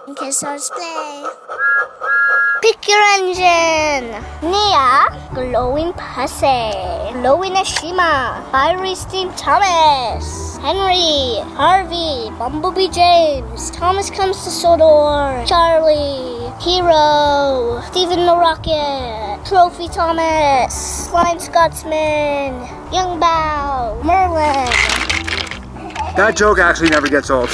Okay, so let's play. Pick your engine. Nia, glowing Pussy. Glowing Ashima. Fiery Steam Thomas. Henry. Harvey. Bumblebee James. Thomas comes to Sodor. Charlie. Hero. Stephen the Rocket. Trophy Thomas. Flying Scotsman. Young Bow. Merlin. That joke actually never gets old.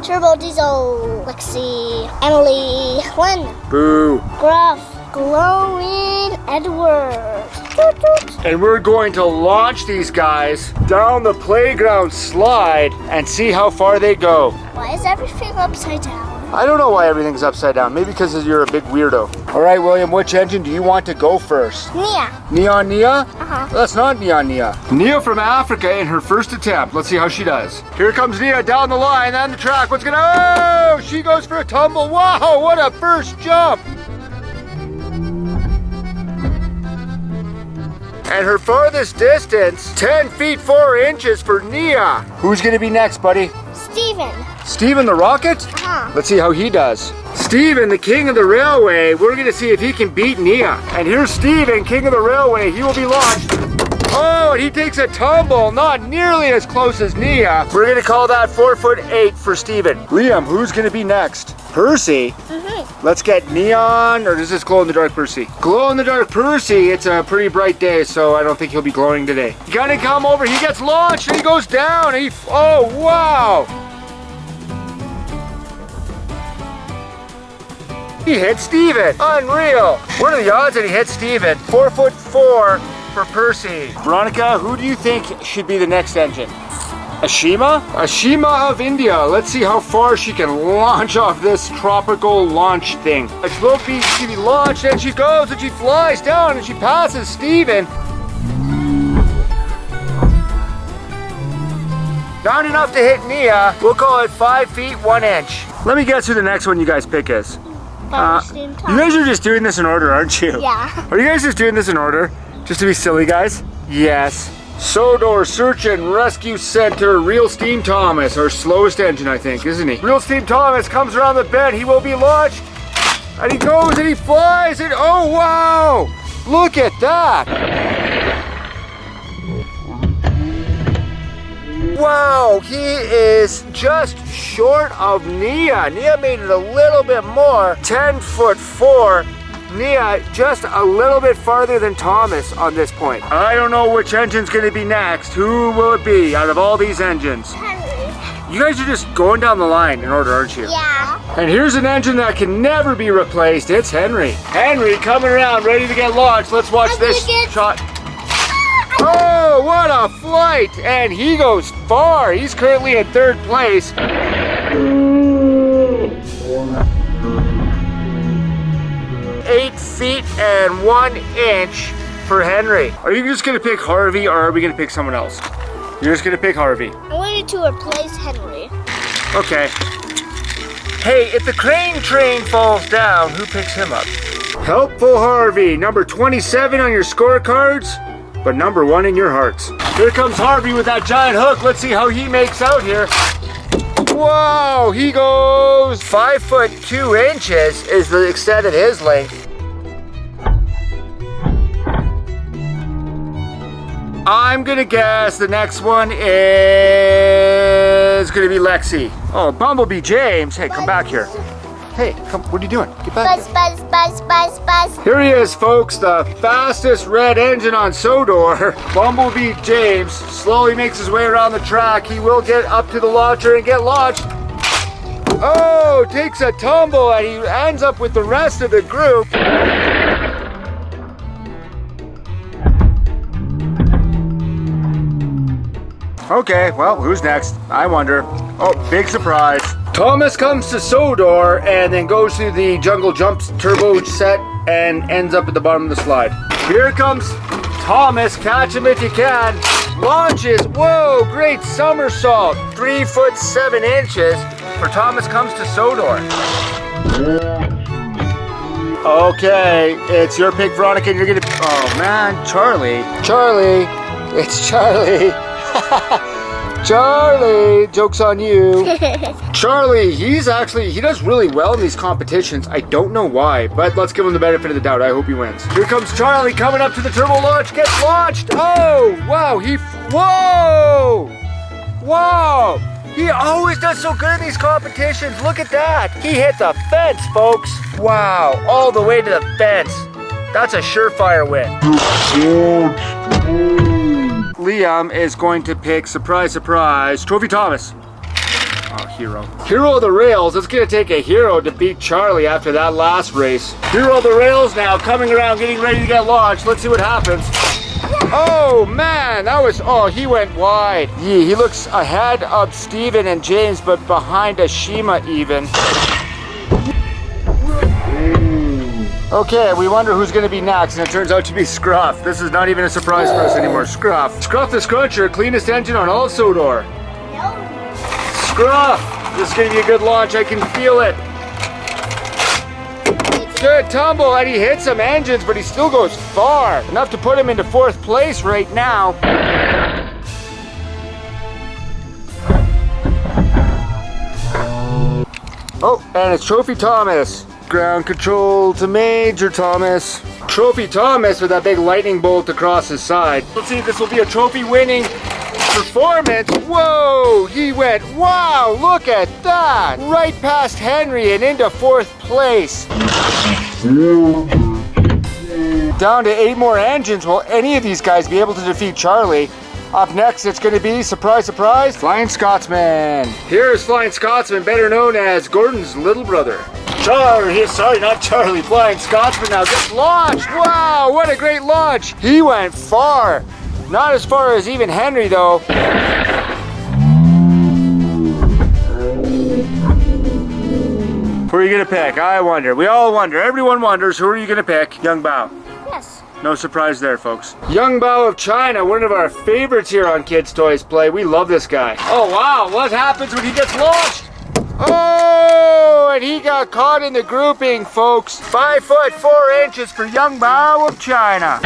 Turbo Diesel. Lexi. Emily. Glenn. Boo. Gruff. Glowing Edward. Toot toot. And we're going to launch these guys down the playground slide and see how far they go. Why is everything upside down? I don't know why everything's upside down. Maybe because you're a big weirdo. All right, William, which engine do you want to go first? Nia. Nia? Uh-huh. That's not Nia. Nia from Africa in her first attempt. Let's see how she does. Here comes Nia down the line and the track. What's gonna, oh, she goes for a tumble. Wow, what a first jump. And her farthest distance, 10 feet 4 inches for Nia. Who's gonna be next, buddy? Steven. Steven the Rocket? Uh-huh. Let's see how he does. Steven, the king of the railway, we're gonna see if he can beat Nia. And here's Steven, king of the railway, he will be launched. Oh, and he takes a tumble, not nearly as close as Nia. We're gonna call that 4'8" for Steven. Liam, who's gonna be next? Percy? Mm-hmm. Let's get neon, or does this glow in the dark Percy? Glow in the dark Percy, it's a pretty bright day, so I don't think he'll be glowing today. Gonna come over, he gets launched, and he goes down, and oh, wow! He hit Steven, unreal. What are the odds that he hit Steven? 4'4" for Percy. Veronica, who do you think should be the next engine? Ashima? Ashima of India. Let's see how far she can launch off this tropical launch thing. She'll be launched and she goes and she flies down and she passes Steven. Not enough to hit Nia. We'll call it 5 feet 1 inch. Let me guess who the next one you guys pick is. You guys are just doing this in order, aren't you? Yeah. Are you guys just doing this in order? Just to be silly, guys? Yes. Sodor Search and Rescue Center, Real Steam Thomas, our slowest engine, I think, isn't he? Real Steam Thomas comes around the bend, he will be launched, and he goes and he flies, and oh wow! Look at that! Wow, he is just short of Nia. Nia made it a little bit more, 10'4". Nia just a little bit farther than Thomas on this point. I don't know which engine's gonna be next. Who will it be out of all these engines? Henry. You guys are just going down the line in order, aren't you? Yeah. And here's an engine that can never be replaced. It's Henry. Henry coming around, ready to get launched. Let's watch this shot. Oh, what a flight! And he goes far. He's currently in 3rd place. 8 feet and 1 inch for Henry. Are you just gonna pick Harvey or are we gonna pick someone else? You're just gonna pick Harvey. I wanted to replace Henry. Okay. Hey, if the crane train falls down, who picks him up? Helpful Harvey, number 27 on your scorecards, but number 1 in your hearts. Here comes Harvey with that giant hook. Let's see how he makes out here. Whoa, he goes 5'2" is the extent of his length. I'm gonna guess the next one is gonna be Lexi. Oh, Bumblebee James. Hey, come back here. Hey, come, what are you doing? Get back Buzz, here. buzz, buzz, buzz, buzz. Here he is, folks, the fastest red engine on Sodor. Bumblebee James slowly makes his way around the track. He will get up to the launcher and get launched. Oh, takes a tumble and he ends up with the rest of the group. Okay, well, who's next? I wonder. Oh, big surprise. Thomas comes to Sodor and then goes through the jungle jumps turbo set and ends up at the bottom of the slide. Here comes Thomas, catch him if you can. Launches, whoa, great somersault. 3'7" for Thomas comes to Sodor. Okay, it's your pick, Veronica, and you're gonna, oh man, Charlie, it's Charlie. Charlie, joke's on you. Charlie, he does really well in these competitions. I don't know why, but let's give him the benefit of the doubt. I hope he wins. Here comes Charlie coming up to the turbo launch. Gets launched. Oh, wow. Whoa. Whoa. He always does so good in these competitions. Look at that. He hit the fence, folks. Wow. All the way to the fence. That's a surefire win. Liam is going to pick, surprise, surprise, Trophy Thomas. Oh, hero. Hero of the rails. It's going to take a hero to beat Charlie after that last race. Hero of the rails now coming around, getting ready to get launched. Let's see what happens. Oh, man, he went wide. Yeah, he looks ahead of Steven and James, but behind Ashima even. Okay, we wonder who's going to be next, and it turns out to be Scruff. This is not even a surprise for us anymore. Scruff. Scruff the Scruncher, cleanest engine on all Sodor. Scruff! This is going to be a good launch, I can feel it. Good tumble, and he hit some engines, but he still goes far. Enough to put him into 4th place right now. Oh, and it's Trophy Thomas. Ground control to Major Thomas. Trophy Thomas with that big lightning bolt across his side. Let's see if this will be a trophy winning performance. Whoa, he went, wow, look at that. Right past Henry and into 4th place. Down to 8 more engines. Will any of these guys be able to defeat Charlie? Up next, it's going to be, surprise, surprise, Flying Scotsman. Here's Flying Scotsman, better known as Gordon's little brother. Not Charlie, Flying Scotsman now gets launched. Wow, what a great launch. He went far. Not as far as even Henry, though. Who are you going to pick? I wonder. We all wonder. Everyone wonders. Who are you going to pick? Young Bao. Yes. No surprise there, folks. Young Bao of China, one of our favorites here on Kids Toys Play. We love this guy. Oh, wow. What happens when he gets launched? Oh, and he got caught in the grouping, folks. 5 foot 4 inches for Young Bao of China.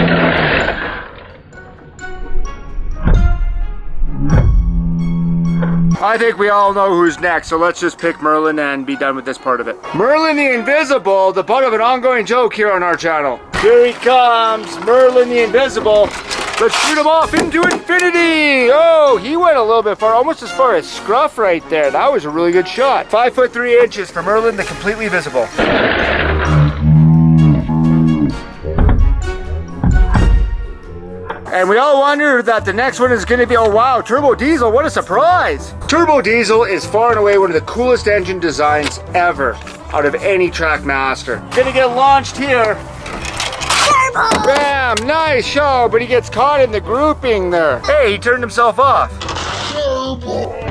I think we all know who's next, so let's just pick Merlin and be done with this part of it. Merlin the Invisible, the butt of an ongoing joke here on our channel. Here he comes, Merlin the Invisible. Let's shoot him off into infinity! Oh, he went a little bit far, almost as far as Scruff right there. That was a really good shot. 5 foot 3 inches for Merlin the completely visible. And we all wonder that the next one is going to be, oh wow, Turbo Diesel, what a surprise! Turbo Diesel is far and away one of the coolest engine designs ever out of any Trackmaster. Gonna get launched here. Turbo! Bam, nice show, but he gets caught in the grouping there. Hey, he turned himself off. Turbo.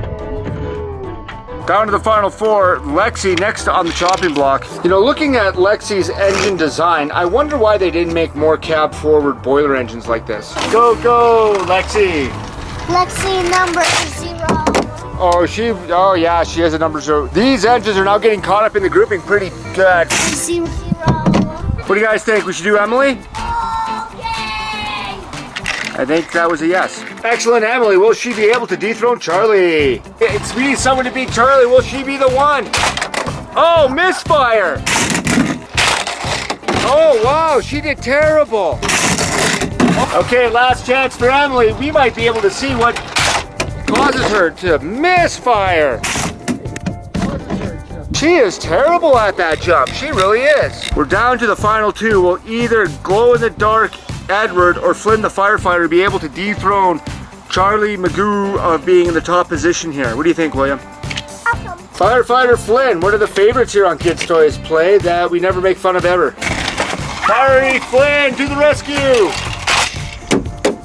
Down to the final 4, Lexi next on the chopping block. You know, looking at Lexi's engine design, I wonder why they didn't make more cab-forward boiler engines like this. Go, go, Lexi! Lexi number 0. Oh yeah, she has a number 0. These engines are now getting caught up in the grouping pretty good. 0. What do you guys think? We should do Emily? I think that was a yes. Excellent, Emily. Will she be able to dethrone Charlie? We need someone to beat Charlie. Will she be the one? Oh, misfire! Oh, wow, she did terrible. Okay, last chance for Emily. We might be able to see what causes her to misfire. She is terrible at that jump. She really is. We're down to the final 2. We'll either glow-in-the-dark Edward or Flynn the firefighter be able to dethrone Charlie Magoo of being in the top position here. What do you think, William? Awesome. Firefighter Flynn, one of the favorites here on Kids Toys Play that we never make fun of ever. Fiery Flynn to the rescue!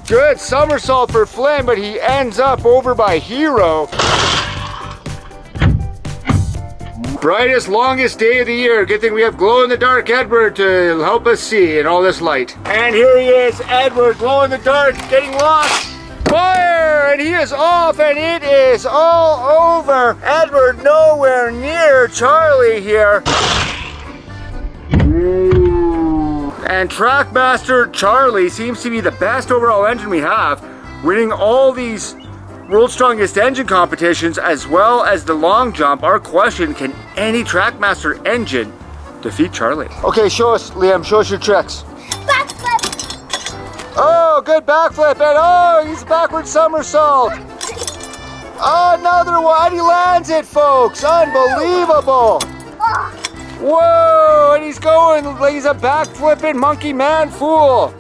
Good somersault for Flynn, but he ends up over by Hero. Brightest, longest day of the year. Good thing we have glow-in-the-dark Edward to help us see in all this light. And here he is, Edward, glow-in-the-dark, getting lost. Fire! And he is off, and it is all over. Edward nowhere near Charlie here. And Trackmaster Charlie seems to be the best overall engine we have, winning all these World's Strongest Engine competitions, as well as the long jump, our question, can any Trackmaster engine defeat Charlie? Okay, show us, Liam, show us your tricks. Backflip. Oh, good backflip, and oh, he's a backward somersault. Another one, he lands it, folks, unbelievable. Oh. Whoa, and he's going, he's a backflipping monkey man fool.